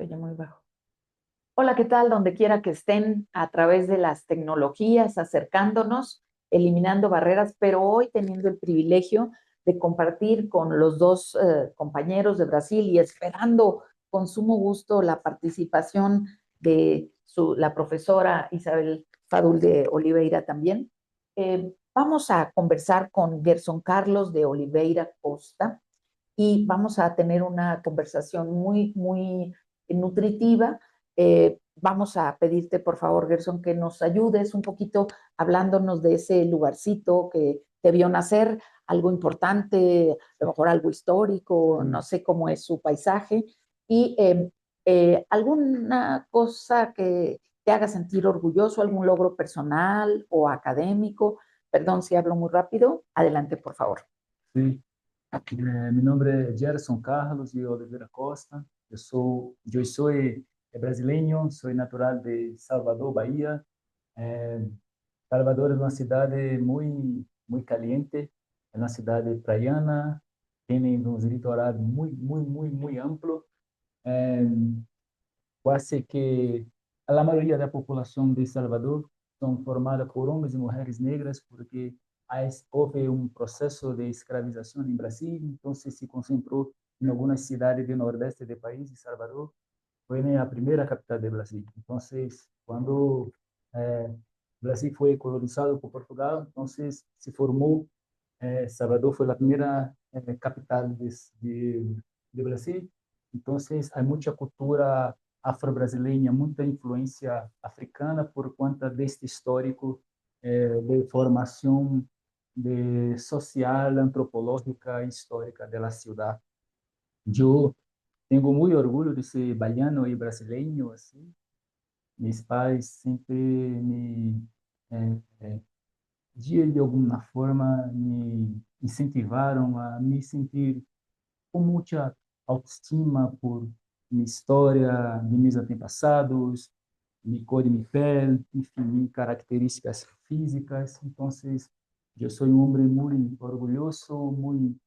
Se oye muy bajo. Hola, ¿qué tal? Donde quiera que estén, a través de las tecnologías, acercándonos, eliminando barreras, pero hoy teniendo el privilegio de compartir con los dos compañeros de Brasil y esperando con sumo gusto la participación de la profesora Isabel Fadul de Oliveira también. Vamos a conversar con Gerson Carlos de Oliveira Costa y vamos a tener una conversación muy nutritiva. Vamos a pedirte, por favor, Gerson, que nos ayudes un poquito hablándonos de ese lugarcito que te vio nacer, algo importante, a lo mejor algo histórico, no sé cómo es su paisaje, y alguna cosa que te haga sentir orgulloso, algún logro personal o académico. Perdón si hablo muy rápido. Adelante, por favor. Sim. Meu nome é Gerson Carlos de Oliveira Costa. Eu sou brasileiro, sou natural de Salvador, Bahia. Eh, Salvador é uma cidade muito caliente, é uma cidade praiana, tem um litoral muito amplo. Eh, Quase que a maioria da população de Salvador são formada por homens e mulheres negras, porque houve um processo de escravização em Brasil, então se concentrou em algumas cidades do nordeste do país, e Salvador foi a primeira capital do Brasil. Então, quando o Brasil foi colonizado por Portugal, então se formou, Salvador foi a primeira capital de Brasil. Então, há muita cultura afro-brasileira, muita influência africana por conta deste histórico de formação de social, antropológica e histórica da cidade. Eu tenho muito orgulho de ser baiano e brasileiro, assim. Meus pais sempre de alguma forma, me incentivaram a me sentir com muita autoestima por minha história, de meus antepassados, minha cor de minha pele, enfim, minhas características físicas. Então, eu sou um homem muito orgulhoso, muito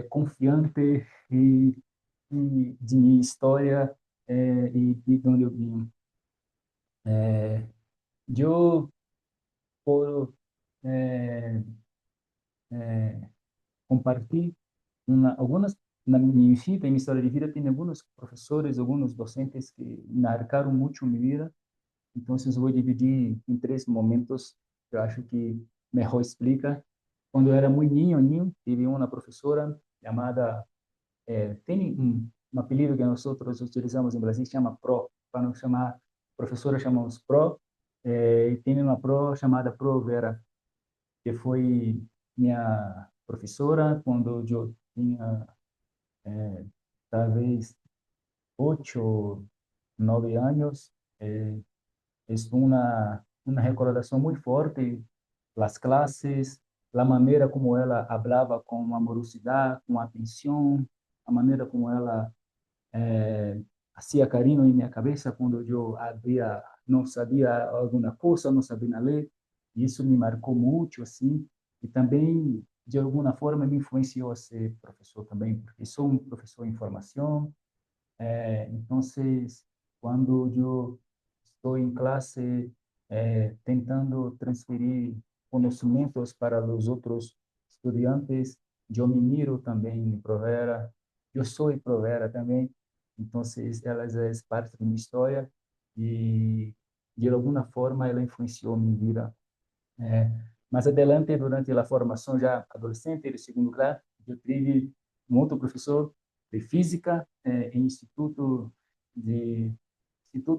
confiante de minha história e de onde eu vim. Eu, por eh, compartilhar algumas na minha vida, em minha história de vida, tem alguns professores, alguns docentes que marcaram muito minha vida. Então, eu vou dividir em três momentos que eu acho que melhor explica. Quando eu era muito ninho, tive uma professora chamada, tem um apelido que nós outros utilizamos em Brasil, chama Pro, para não chamar professora, chamamos Pro, e tem uma Pro chamada Pro Vera, que foi minha professora quando eu tinha talvez 8 ou 9 anos. Es una recordación muy fuerte, las clases, la manera como ela hablaba con amorosidad, con atención, la manera como ela hacía carinho en mi cabeza cuando yo no sabía alguna cosa, no sabía leer, y eso me marcó mucho, así, y también de alguna forma me influenciou a ser professor também, porque sou um professor em formação. Então, quando eu estou em classe tentando transferir conhecimentos para os outros estudantes, eu me miro também em Provera, eu sou Provera também, então elas é parte da minha história e de alguma forma ela influenciou minha vida. Mais adelante, durante a formação já adolescente, de segundo grau, eu tive um outro professor de física em Instituto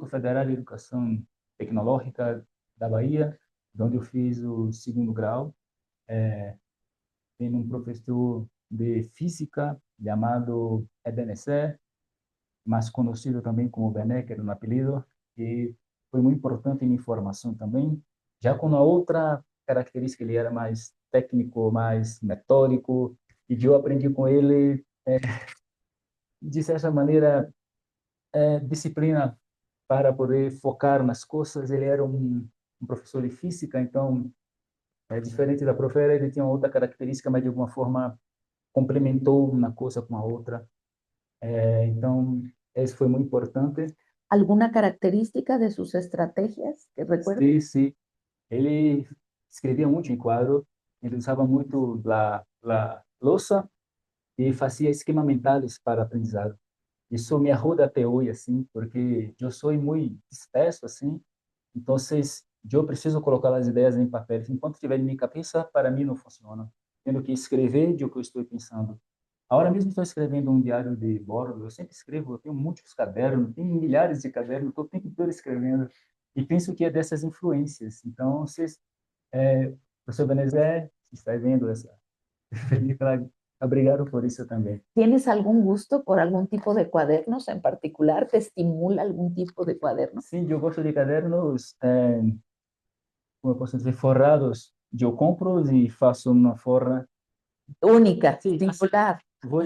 Federal de Educação Tecnológica da Bahia, onde eu fiz o segundo grau. Tem um professor de física chamado Ebenezer, mais conhecido também como Bené, que era um apelido, e foi muito importante em minha formação também. Já com a outra característica, ele era mais técnico, mais metódico, e eu aprendi com ele, de certa maneira, disciplina para poder focar nas coisas. Ele era um professor de física, então, diferente da professora, ele tinha outra característica, mas de alguma forma complementou uma coisa com a outra. Então, Eso foi muito importante. ¿Alguna característica de sus estrategias que recuerde? Sim, sim. Ele escrevia muito em quadro, ele usava muito a louça e fazia esquema mentais para aprendizado. Isso me ajuda até hoje, assim, porque eu sou muito disperso, assim, então eu preciso colocar as ideias em papel. Enquanto estiver em minha cabeça, para mim não funciona. Tenho que escrever de o que eu estou pensando. Agora mesmo estou escrevendo um diário de bordo, eu sempre escrevo, eu tenho muitos cadernos, tenho milhares de cadernos, estou o tempo todo escrevendo, e penso que é dessas influências. Então, vocês, professor Benezé, se está vendo essa película, obrigado por isso também. ¿Tienes algún gusto por algún tipo de cuadernos en particular? ¿Te estimula algún tipo de cuaderno? Sim, eu gosto de cadernos, como eu posso dizer, forrados. Eu compro e faço uma forra. Única, Sim, assim, singular. vou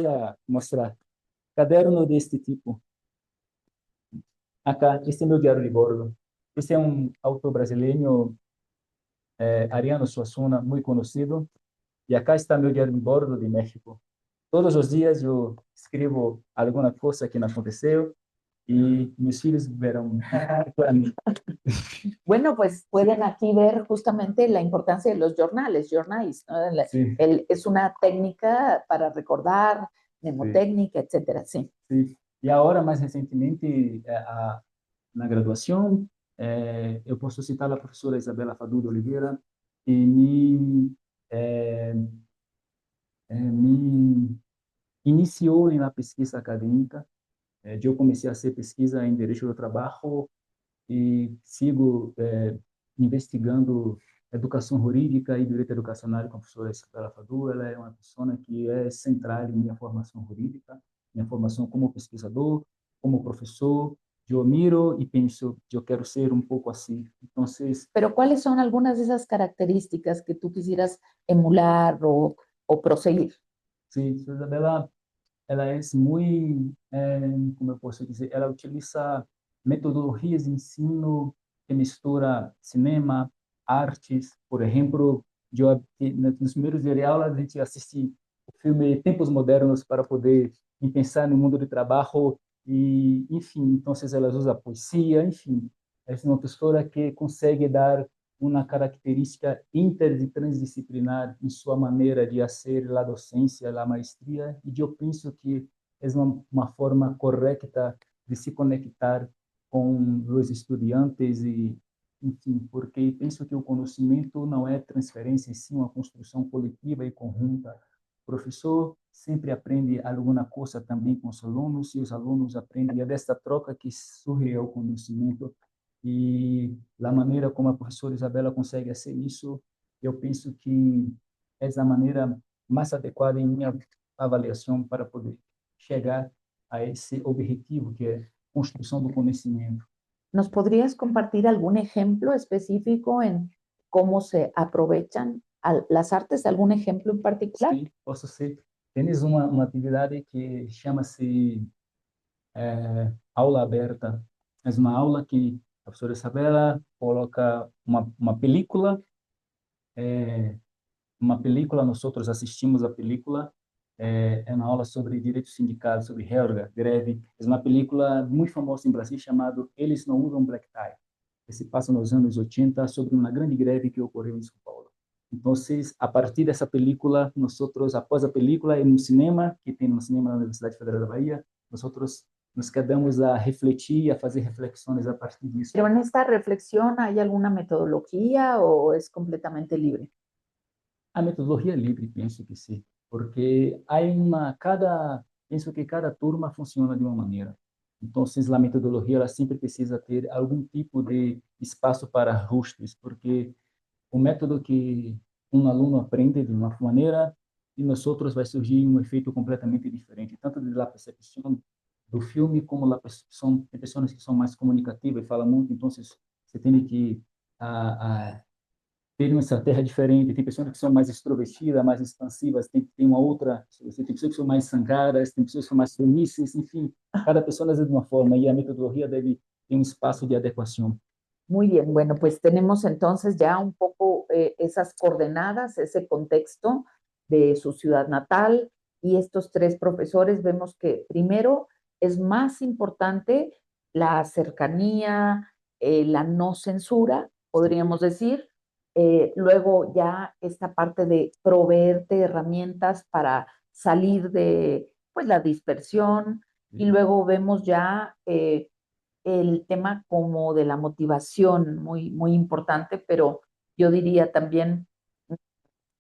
mostrar. Caderno deste tipo. Acá, este é meu diário de bordo. Este é um autor brasileiro, Ariano Suassuna, muito conhecido. E acá está meu diário de bordo de México. Todos os dias eu escrevo alguma coisa que não aconteceu y mis filhos verán para mí. Bueno, pues pueden aquí ver justamente la importancia de los jornales, journals, ¿no? Sí, Es una técnica para recordar, sí, mnemotécnica, etcétera, sí. sí. Y ahora, más recientemente, na graduação, eu posso citar a professora Isabela Fadu de Oliveira, que me iniciou na pesquisa acadêmica. Eu comecei a fazer pesquisa em Direito do Trabalho e sigo investigando educação jurídica e direito educacional com a professora Isabela Fadu. Ela é uma pessoa que é central em minha formação jurídica, minha formação como pesquisador, como professor. Eu miro e penso, eu quero ser um pouco assim. Então, Pero ¿cuáles son algunas de esas características que tú quisieras emular o proseguir? sim, Isabela, ela é muito, como eu posso dizer, ela utiliza metodologias de ensino que mistura cinema, artes. Por exemplo, eu, nos primeiros dias de aula, a gente assiste o filme Tempos Modernos para poder pensar no mundo do trabalho e, enfim, então ela usa poesia, enfim. É uma professora que consegue dar uma característica inter e transdisciplinar em sua maneira de fazer a docência, a maestria, e eu penso que é uma forma correta de se conectar com os estudantes e, enfim, porque penso que o conhecimento não é transferência, sim uma construção coletiva e conjunta. O professor sempre aprende alguma coisa também com os alunos e os alunos aprendem. É desta troca que surge o conhecimento e a maneira como a professora Isabela consegue fazer isso, eu penso que é a maneira mais adequada em minha avaliação para poder chegar a esse objetivo que é construção do conhecimento. ¿Nos podrías compartir algún ejemplo específico en cómo se aprovechan las artes? ¿Algún ejemplo en particular? Sim, posso ser. Temos uma atividade que chama-se aula aberta. É uma aula que a professora Isabela coloca uma película, nós outros assistimos a película, é uma aula sobre direitos sindicais, sobre helga, greve. É uma película muito famosa em Brasil chamada Eles Não Usam Black Tie, que se passa nos anos 80 sobre uma grande greve que ocorreu em São Paulo. Então, a partir dessa película, nós outros, após a película, no cinema, que tem no cinema da Universidade Federal da Bahia, nós outros nos quedamos a refletir, a fazer reflexões a partir disso. Pero en esta reflexión, ¿hay alguna metodología o es completamente libre? A metodologia é livre, penso que sim, porque penso que cada turma funciona de uma maneira. Então, a metodologia ela sempre precisa ter algum tipo de espaço para ajustes, porque o método que um aluno aprende de uma maneira e nos outros vai surgir um efeito completamente diferente, tanto da percepção do filme como da percepção de pessoas que são mais comunicativas e falam muito, então você tem que ter uma estratégia diferente. Tem pessoas que são mais extrovertidas, mais expansivas, tem uma outra. Tem pessoas que são mais sangradas, tem pessoas que são mais felizes, enfim. Cada pessoa é de uma forma e a metodologia deve ter um espaço de adequação. Muy bien, bueno, pues tenemos entonces ya un poco esas coordenadas, ese contexto de su ciudad natal y estos tres profesores. Vemos que primero es más importante la cercanía, la no censura, podríamos decir. Luego ya esta parte de proveerte herramientas para salir de pues, la dispersión y Sí. luego vemos ya el tema como de la motivación, muy, muy importante, pero yo diría también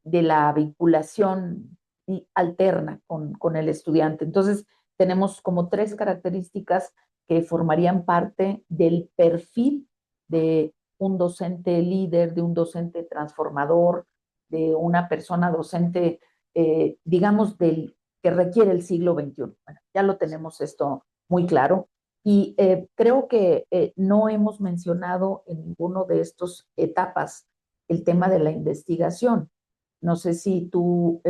de la vinculación alterna con el estudiante. Entonces, tenemos como tres características que formarían parte del perfil de un docente líder, de un docente transformador, de una persona docente, digamos, que requiere el siglo XXI. Bueno, ya lo tenemos esto muy claro. Y creo que no hemos mencionado en ninguno de estas etapas el tema de la investigación. No sé si tú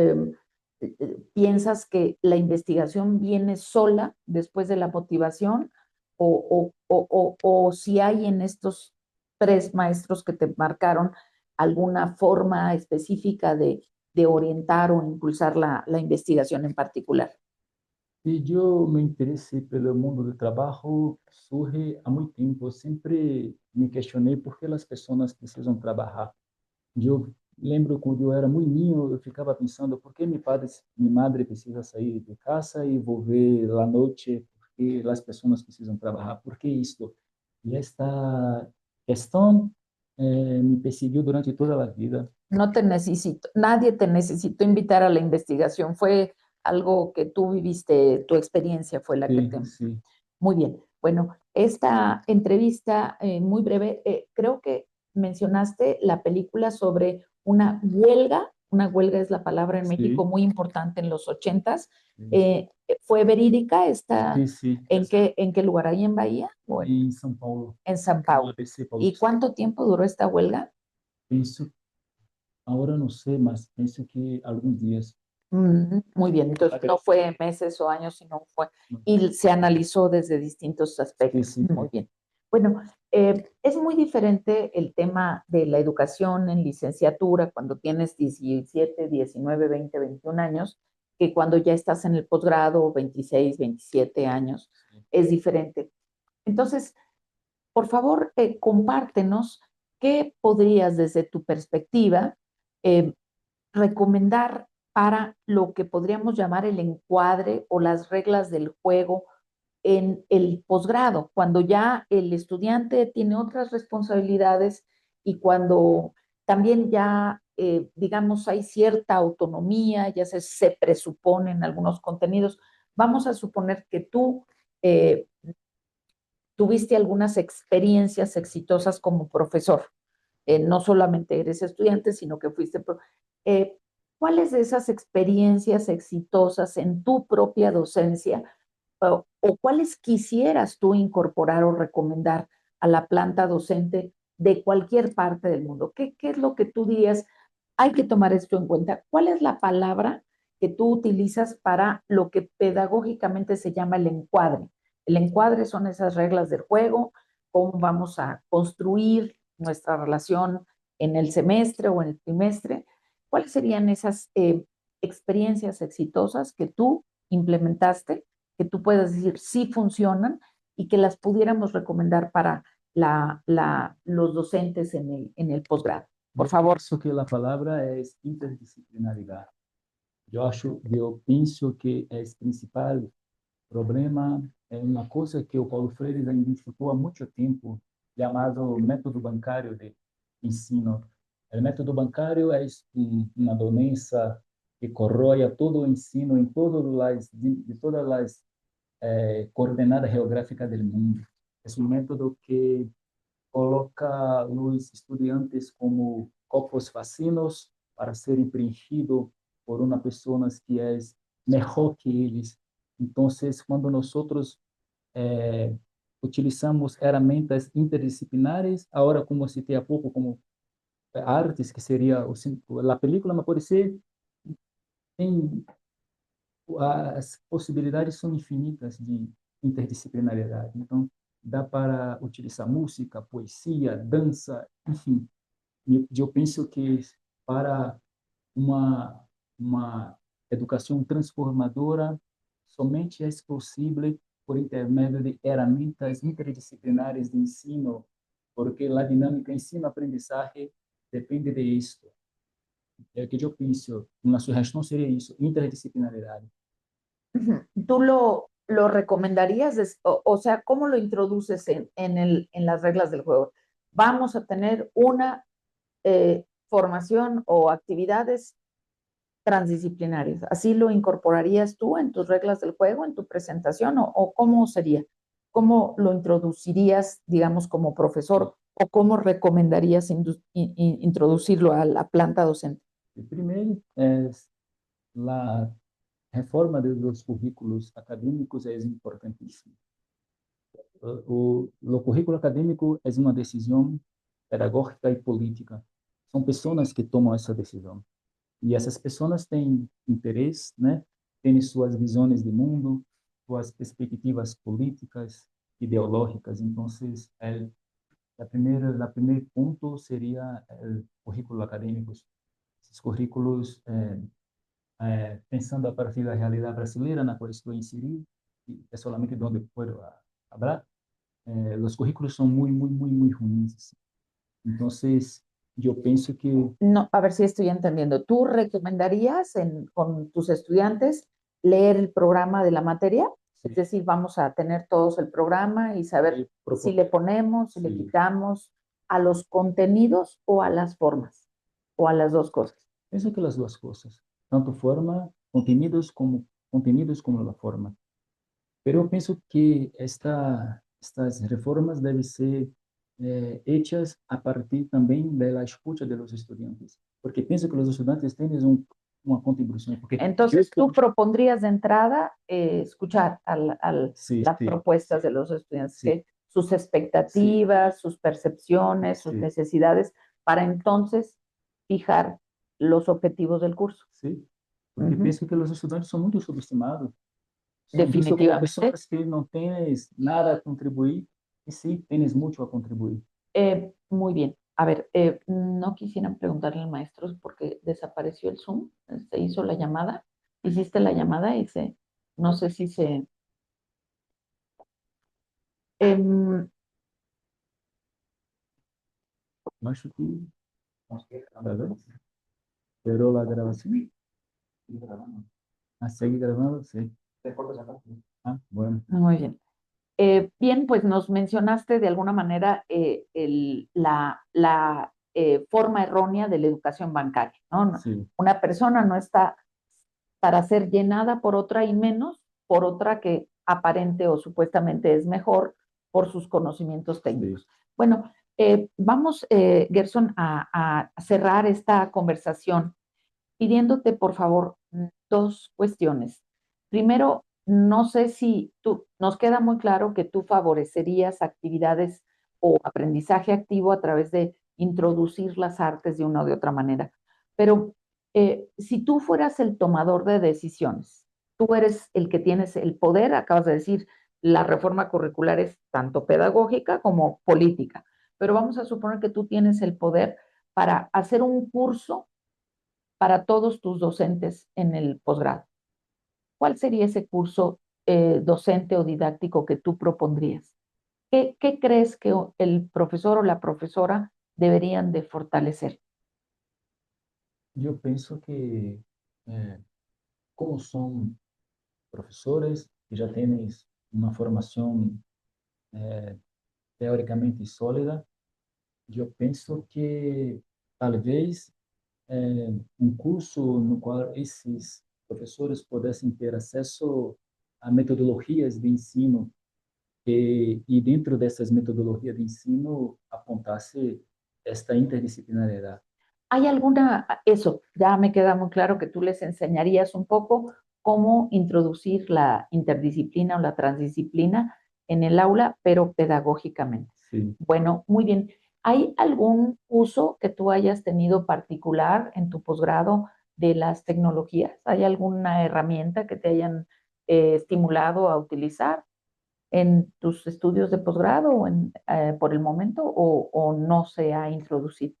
piensas que la investigación viene sola después de la motivación o si hay en estos tres maestros que te marcaron alguna forma específica de orientar o impulsar la investigación en particular. E eu me interessei pelo mundo do trabalho surge há muito tempo. Eu sempre me questionei por que as pessoas precisam trabalhar. Eu lembro quando eu era muito menino, eu ficava pensando por que minha madre precisa sair de casa e volver à noite, porque as pessoas precisam trabalhar, por que isto? E esta questão me perseguiu durante toda a vida. No te necesito, nadie te necesitó invitar a la investigación, fue algo que tú viviste, tu experiencia fue la que te... Sim, sim. Muy bien. Bueno, esta entrevista muy breve, creo que mencionaste la película sobre una huelga es la palabra en México Sim, muy importante en los ochentas. sim, ¿Fue verídica esta? sim, sim. En qué lugar? ¿Ahí en Bahía? ¿O Em São Paulo, en San no Paulo? ABC ¿Y Paulista. cuánto tiempo duró esta huelga? Penso, agora não sei, mas penso que alguns dias. Muy bien, entonces no fue meses o años, sino fue, y se analizó desde distintos Sim, aspectos. sim, Muy sim. bien. Bueno, es muy diferente el tema de la educación en licenciatura cuando tienes 17, 19, 20, 21 años, que cuando ya estás en el posgrado, 26, 27 años, es diferente. Entonces, por favor, compártenos qué podrías desde tu perspectiva eh, recomendar para lo que podríamos llamar el encuadre o las reglas del juego en el posgrado, cuando ya el estudiante tiene otras responsabilidades y cuando también ya, digamos, hay cierta autonomía, ya se presuponen algunos contenidos. Vamos a suponer que tú eh, tuviste algunas experiencias exitosas como profesor. No solamente eres estudiante, sino que fuiste... Eh, ¿Cuáles de esas experiencias exitosas en tu propia docencia o cuáles quisieras tú incorporar o recomendar a la planta docente de cualquier parte del mundo? ¿Qué es lo que tú dirías? Hay que tomar esto en cuenta. ¿Cuál es la palabra que tú utilizas para lo que pedagógicamente se llama el encuadre? El encuadre son esas reglas del juego, cómo vamos a construir nuestra relación en el semestre o en el trimestre. ¿Cuáles serían esas experiencias exitosas que tú implementaste, que tú puedas decir sí funcionan y que las pudiéramos recomendar para los docentes en el posgrado? Por Eu favor. penso que a palavra é interdisciplinaridade. Eu penso que é o principal problema é uma coisa que o Paulo Freire já identificou há muito tempo, chamado método bancário de ensino. O método bancário é uma doença que corrói a todo o ensino em todas as coordenadas geográficas do mundo. É um método que coloca os estudantes como copos vacinos para serem preenchidos por uma pessoa que é melhor que eles. Então, quando nós utilizamos ferramentas interdisciplinares, agora como citei há pouco, como artes, que seria a película, mas pode ser, tem, as possibilidades são infinitas de interdisciplinariedade. Então, dá para utilizar música, poesia, dança, enfim. Eu penso que para uma educação transformadora somente é possível por intermedio de herramientas interdisciplinares de ensino, porque la dinámica ensino-aprendizaje depende de esto. É o que eu penso, uma sugestão seria isso, interdisciplinaridade. ¿Tú lo recomendarías? O sea, ¿cómo lo introduces en las reglas del juego? Vamos a tener una formación o actividades transdisciplinarias. ¿Así lo incorporarías tú en tus reglas del juego, en tu presentación? ¿O cómo sería? ¿Cómo lo introducirías, digamos, como profesor? ¿O cómo recomendarías introducirlo a la planta docente? E primeiro, a reforma dos currículos acadêmicos é importantíssima. O currículo acadêmico é uma decisão pedagógica e política. São pessoas que tomam essa decisão. E essas pessoas têm interesse, né? Têm suas visões de mundo, suas perspectivas políticas, ideológicas. Então, o primeiro ponto seria o currículo acadêmico. Esses currículos, pensando a partir da realidade brasileira na qual estou inserido, e é solamente onde posso falar, os currículos são muito ruins. Então, eu penso que No, a ver si estoy entendiendo. ¿Tú recomendarías con tus estudiantes leer el programa de la materia? Es decir, vamos a tener todos el programa y saber si le ponemos, si le quitamos a los contenidos o a las formas, o a las dos cosas. penso que as duas coisas, tanto forma, contenidos como a forma. Pero eu penso que estas reformas devem ser hechas a partir também da escuta de los estudiantes, porque penso que os estudantes têm uma contribuição. Porque entonces, tú propondrías de entrada escuchar sí, las sí, propuestas de los estudiantes, sí, que sus expectativas, sí, sus percepciones, sus sí, necesidades, para entonces fijar los objetivos del curso. sí, porque penso que os estudantes são muito subestimados. São vistos como Definitivamente. pessoas que não têm nada a contribuir, e sim, tienes muito a contribuir. Muy bien. A ver, no quisieran preguntarle al maestro porque desapareció el Zoom, se hizo la llamada, hiciste la llamada y no sé si se... em, Acho que cada vez zerou a gravação. Ah, segue gravando? Sí. Ah, bueno. Muy bien. Bien, pues nos mencionaste de alguna manera la forma errónea de la educación bancaria, ¿no? Sí. Una persona no está para ser llenada por otra y menos por otra que aparente o supuestamente es mejor por sus conocimientos técnicos. Sí. Bueno, vamos, Gerson, a cerrar esta conversación pidiéndote, por favor, dos cuestiones. Primero, no sé si nos queda muy claro que tú favorecerías actividades o aprendizaje activo a través de introducir las artes de una o de otra manera. Pero si tú fueras el tomador de decisiones, tú eres el que tienes el poder, acabas de decir, la reforma curricular es tanto pedagógica como política, pero vamos a suponer que tú tienes el poder para hacer un curso para todos tus docentes en el posgrado. ¿Cuál sería ese curso docente o didáctico que tú propondrías? ¿Qué crees que el profesor o la profesora deberían de fortalecer? Eu penso que, como são professores que já têm uma formação teoricamente sólida, eu penso que talvez um curso no qual esses professores pudessem ter acesso a metodologias de ensino e dentro dessas metodologias de ensino apontasse esta interdisciplinariedade. ¿Hay alguna, eso, ya me queda muy claro que tú les enseñarías un poco cómo introducir la interdisciplina o la transdisciplina en el aula, pero pedagógicamente? Sí. Bueno, muy bien. ¿Hay algún uso que tú hayas tenido particular en tu posgrado de las tecnologías? ¿Hay alguna herramienta que te hayan estimulado a utilizar en tus estudios de posgrado o por el momento o no se ha introducido?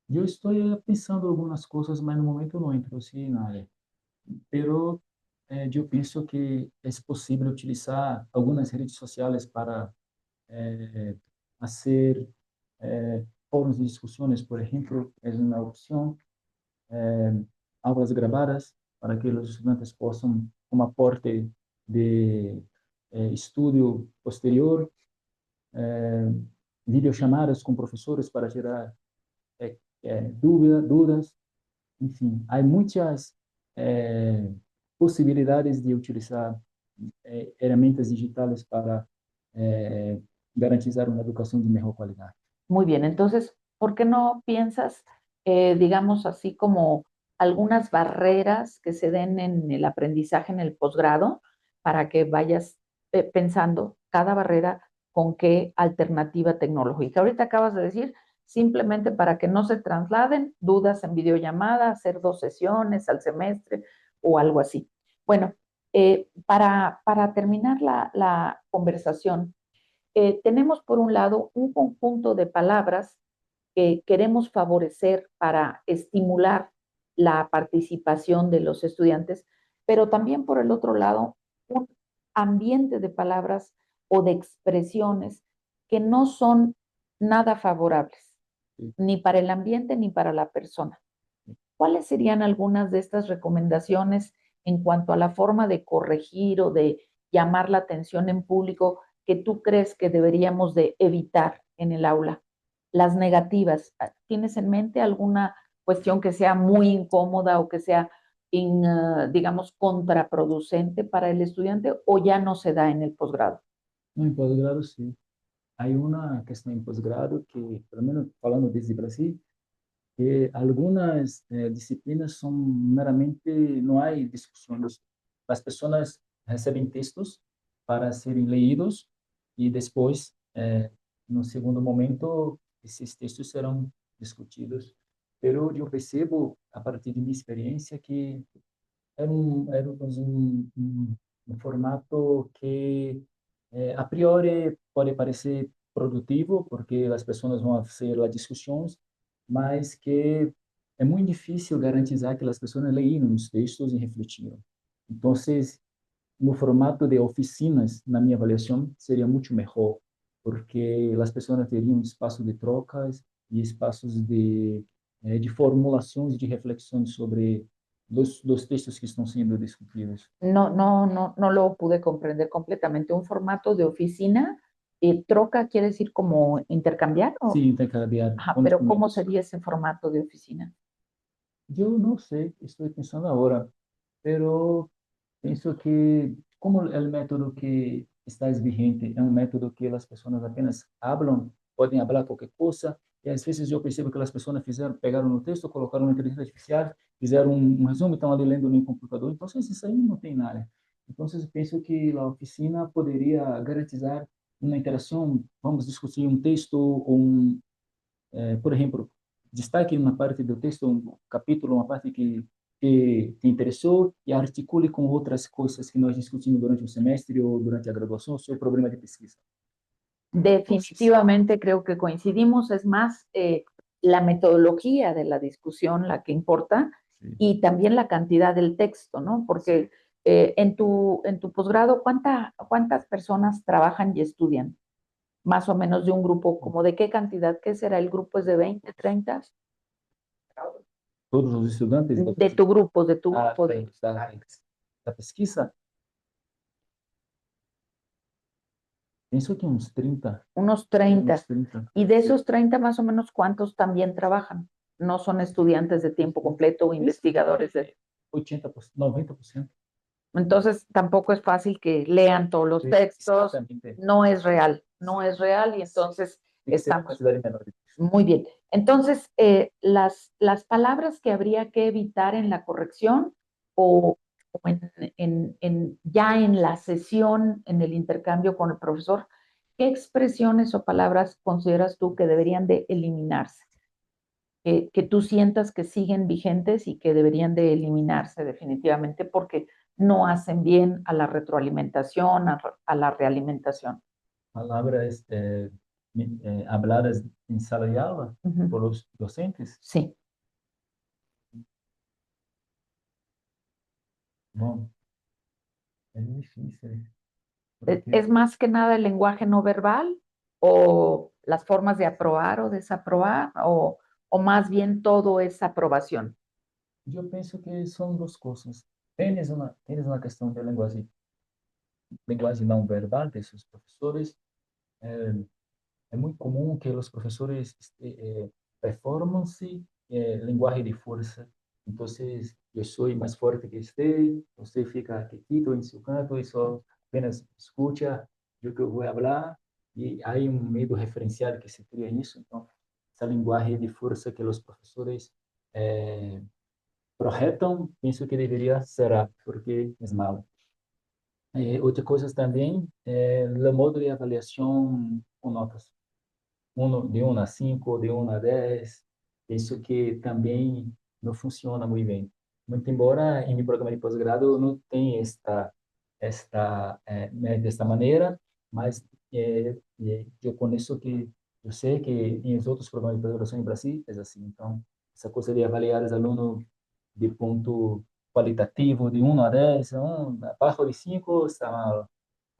Eu estou pensando algumas coisas, mas no momento não introduzi nada. Pero eu penso que é possível utilizar algumas redes sociais para fazer fóruns de discussões, por exemplo, é uma opção, aulas gravadas para que os estudantes possam, como aporte de estudo posterior, videochamadas com professores para gerar dúvidas, enfim, há muitas possibilidades de utilizar ferramentas digitais para garantizar uma educação de melhor qualidade. Muy bien, entonces, ¿por qué no piensas, digamos así, como algunas barreras que se den en el aprendizaje en el posgrado para que vayas pensando cada barrera con qué alternativa tecnológica? Ahorita acabas de decir, simplemente para que no se trasladen dudas en videollamada, hacer 2 sesiones al semestre o algo así. Bueno, para terminar la conversación, tenemos por un lado un conjunto de palabras que queremos favorecer para estimular la participación de los estudiantes, pero también por el otro lado un ambiente de palabras o de expresiones que no son nada favorables, Sí. ni para el ambiente ni para la persona. ¿Cuáles serían algunas de estas recomendaciones en cuanto a la forma de corregir o de llamar la atención en público que tú crees que deberíamos de evitar en el aula? Las negativas, ¿tienes en mente alguna cuestión que sea muy incómoda o que sea, digamos, contraproducente para el estudiante o ya no se da en el posgrado? No, em pós-grado, sim. Há uma questão em pós-grado que, pelo menos falando desde Brasil, que algumas disciplinas são meramente, não há discussões. As pessoas recebem textos para serem lidos e depois, no segundo momento, esses textos serão discutidos. Pero eu percebo, a partir de minha experiência, que era um formato que, a priori, pode parecer produtivo, porque as pessoas vão fazer as discussões, mas que é muito difícil garantizar que as pessoas leiam os textos e refletiram. Então, no formato de oficinas, na minha avaliação, seria muito melhor, porque as pessoas teriam espaço de trocas e espaços de formulações, de reflexões sobre dos textos que estão sendo discutidos. No lo pude comprender completamente. Un formato de oficina, troca quiere decir como intercambiar, ¿o? Sim, intercambiar Ajá, pero ¿cómo conhecimentos. sería ese formato de oficina? Eu não sei, estou pensando agora, pero penso que, como o método que está vigente é um método que as pessoas apenas falam, podem falar qualquer coisa, e às vezes eu percebo que as pessoas pegaram no texto, colocaram na inteligência artificial, fizeram um resumo, estão ali lendo no computador, então isso aí não tem nada. Então, eu penso que a oficina poderia garantizar uma interação, vamos discutir um texto ou por exemplo, destaque uma parte do texto, um capítulo, uma parte que te interessou e articule com outras coisas que nós discutimos durante o semestre ou durante a graduação, seu problema de pesquisa. Definitivamente creo que coincidimos, es más la metodología de la discusión la que importa Sí. y también la cantidad del texto, ¿no? Porque en tu posgrado, ¿cuántas personas trabajan y estudian? Más o menos de un grupo, ¿como de qué cantidad? ¿Qué será? ¿El grupo es de 20, 30? Todos os estudantes De tu grupo da pesquisa, penso que uns 30. unos 30. Uns 30. Y de esos 30, más o menos, ¿cuántos también trabajan? No son estudiantes de tiempo completo o investigadores de... 80%, 90%. Entonces, tampoco es fácil que lean todos los textos, Exatamente. no es real y entonces Tem que ser uma estamos quantidade menor de texto. muy bien. Entonces, las palabras que habría que evitar en la corrección o ya en la sesión, en el intercambio con el profesor, ¿qué expresiones o palabras consideras tú que deberían de eliminarse? Que tú sientas que siguen vigentes y que deberían de eliminarse definitivamente porque no hacen bien a la retroalimentación, a la realimentación. Palavras habladas em sala de aula por os docentes. Sí. Bom, es difícil. ¿Es Porque más que nada el lenguaje no verbal o las formas de aprobar o desaprobar o más bien todo es aprobación? eu penso que são duas coisas. Tienes uma questão de linguagem não verbal de seus professores. Eh, é muito comum que os professores performance linguagem de força. Então, eu sou mais forte que você fica quietito em seu canto e só apenas escuta o que eu vou falar. E há medo referencial que se cria nisso. Então, essa linguagem de força que os professores projetam, penso que deveria ser, porque é malo. Outra coisa também é o modo de avaliação com notas. De 1 a 5, de 1 a 10. Penso que também não funciona muito bem. Muito embora em meu programa de pós-grado não tenha desta maneira, mas eu conheço que, eu sei que em outros programas de pós-graduação em Brasil é assim. Então, essa coisa de avaliar os alunos de ponto qualitativo, de 1 a 10, abaixo de 5 está mal,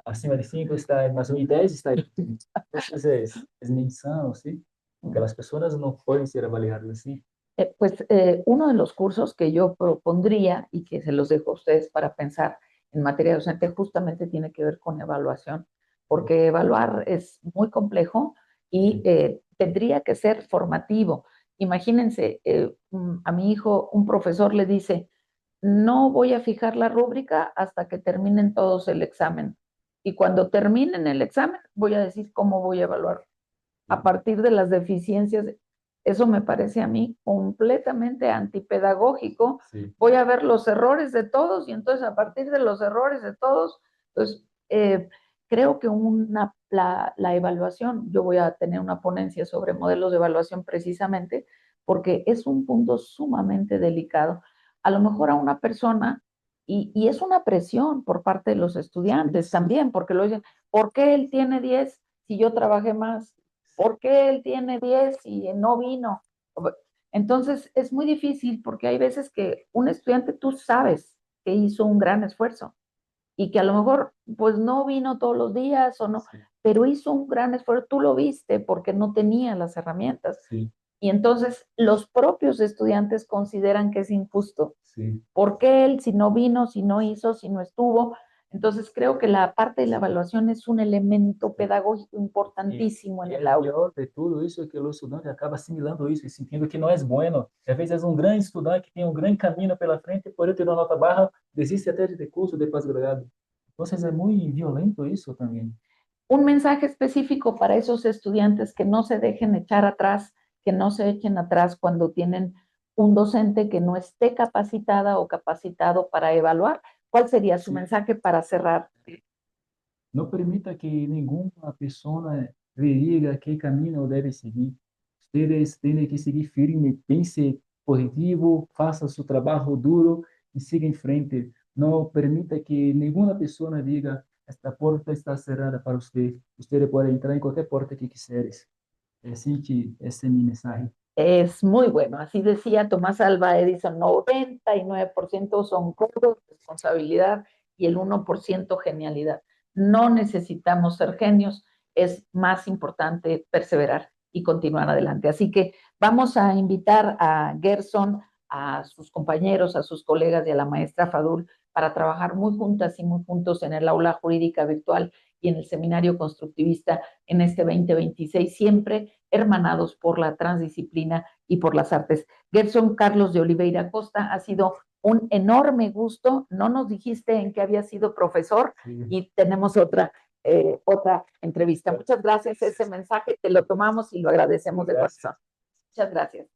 acima de 5 está mais um, e 10 está entonces es menção, ¿sí? Que las personas no pueden ser avaliadas así. Uno de los cursos que yo propondría y que se los dejo a ustedes para pensar en materia docente justamente tiene que ver con evaluación, porque evaluar es muy complejo y tendría que ser formativo. Imagínense, a mi hijo un profesor le dice, no voy a fijar la rúbrica hasta que terminen todos el examen. Y cuando terminen el examen, voy a decir cómo voy a evaluar a partir de las deficiencias. Eso me parece a mí completamente antipedagógico. Sí. Voy a ver los errores de todos y entonces a partir de los errores de todos, pues creo que la evaluación, yo voy a tener una ponencia sobre modelos de evaluación precisamente porque es un punto sumamente delicado. A lo mejor a una persona, y es una presión por parte de los estudiantes también, porque lo dicen, ¿por qué él tiene 10 si yo trabajé más? ¿Por qué él tiene 10 y no vino? Entonces es muy difícil porque hay veces que un estudiante tú sabes que hizo un gran esfuerzo y que a lo mejor pues no vino todos los días o no, Sí. pero hizo un gran esfuerzo, tú lo viste porque no tenía las herramientas. Sí. Y entonces los propios estudiantes consideran que es injusto. Sí. ¿Por qué él si no vino, si no hizo, si no estuvo? Entonces creo que la parte de la evaluación es un elemento pedagógico importantísimo en el aula. O pior de tudo isso é que o estudante acaba assimilando isso e sentindo que não é bueno. Às vezes é um grande estudante que tem um grande caminho pela frente e por ele ter uma nota barra, desiste até de ter curso de pós-graduado. Então, é muito violento isso também. Un mensaje específico para esos estudiantes que no se dejen echar atrás, que no se echen atrás cuando tienen un docente que no esté capacitada o capacitado para evaluar. ¿Cuál sería su mensaje para cerrar? Não permita que nenhuma pessoa lhe diga que caminho deve seguir. Vocês têm que seguir firme, pense positivo, faça seu trabalho duro e siga em frente. Não permita que nenhuma pessoa diga esta porta está cerrada para você. Você pode entrar em qualquer porta que quiseres. É assim que essa é a minha mensagem. Es muy bueno. Así decía Tomás Alva Edison, 99% son codos, responsabilidad y el 1% genialidad. No necesitamos ser genios, es más importante perseverar y continuar adelante. Así que vamos a invitar a Gerson, a sus compañeros, a sus colegas y a la maestra Fadul para trabajar muy juntas y muy juntos en el aula jurídica virtual y en el seminario constructivista en este 2026, siempre hermanados por la transdisciplina y por las artes. Gerson Carlos de Oliveira Costa, ha sido un enorme gusto. No nos dijiste en qué había sido profesor y tenemos otra entrevista. Muchas gracias. Ese mensaje te lo tomamos y lo agradecemos de corazón. Muchas gracias.